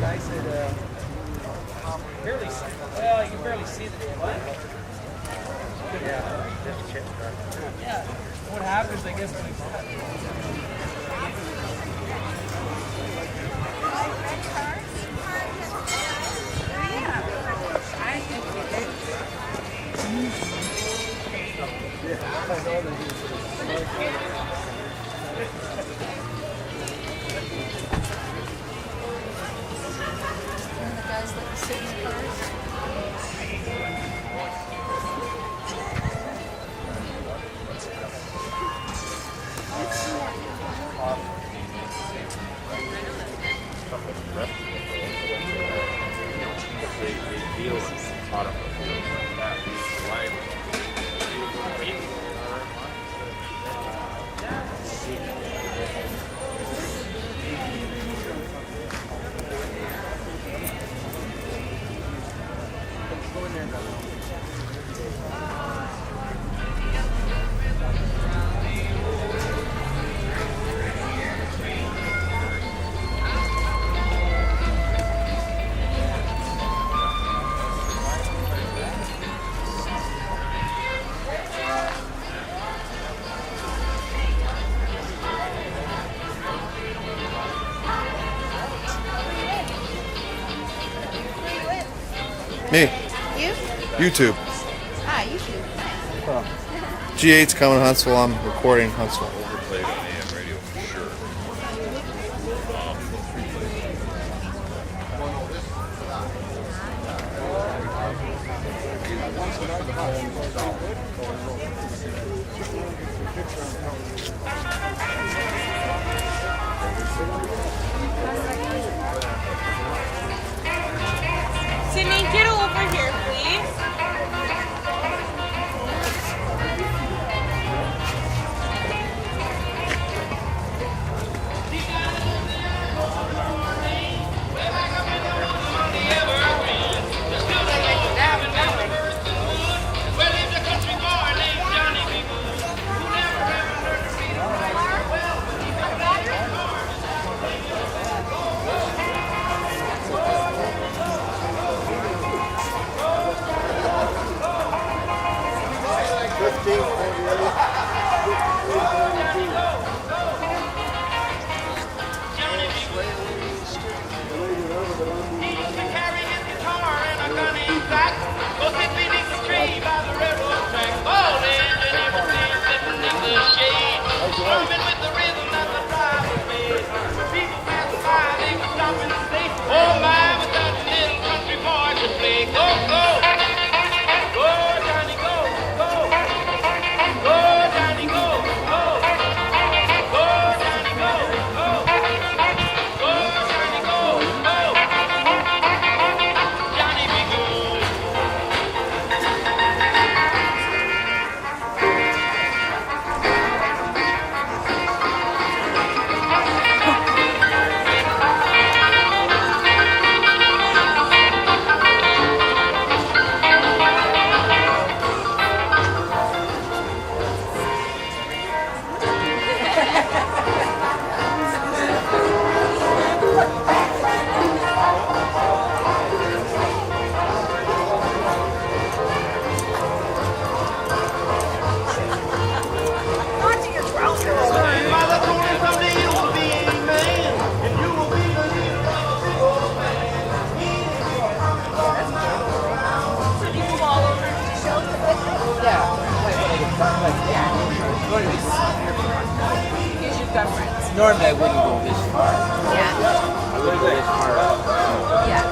guy said, barely see, well, you can barely see the damn thing. Yeah, just chip. Yeah. What happens, I guess, when it's guys like to sit in the cars. Me. You? YouTube. Ah, YouTube. Nice. G8's coming to Huntsville. I'm recording Huntsville. Overplayed on AM radio for sure. Sydney, get over here, please. Oh my, but that little country boy could play. Go, go, go, Johnny, go, go, go, Johnny, go, go, go, Johnny, go, go, go, Johnny, go, go, Johnny, be good. Mother told me someday you will be a man, and you will be the leader of a big old Normally I wouldn't go this far. Yeah. I wouldn't go this far up. Yeah.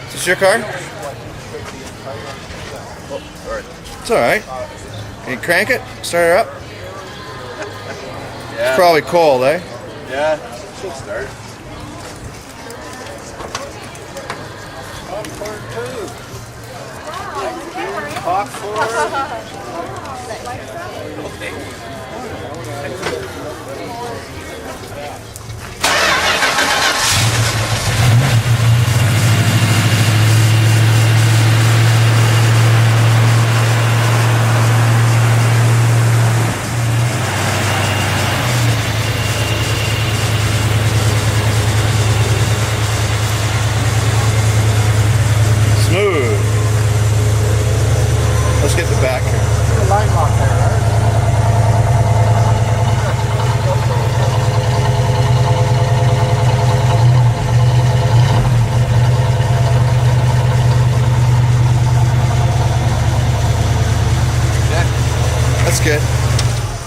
Is this your car? It's alright. Can you crank it? Start her up? It's probably cold, eh? Yeah, she'll start.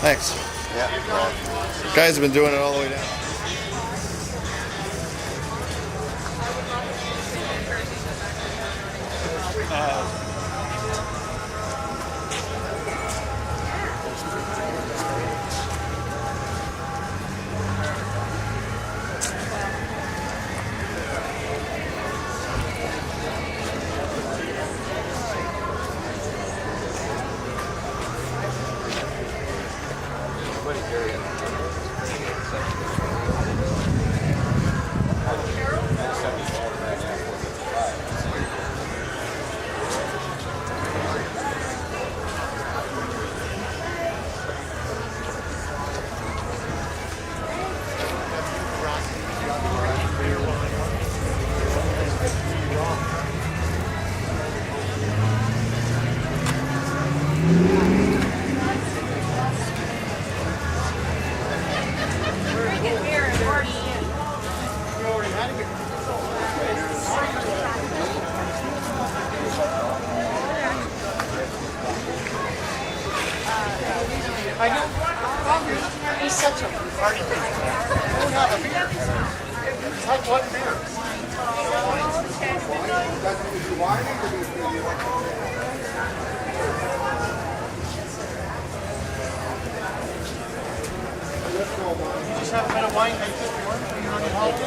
Thanks. Yeah. Guys have been doing it all the way down. He's such a party Just have a bit of wine.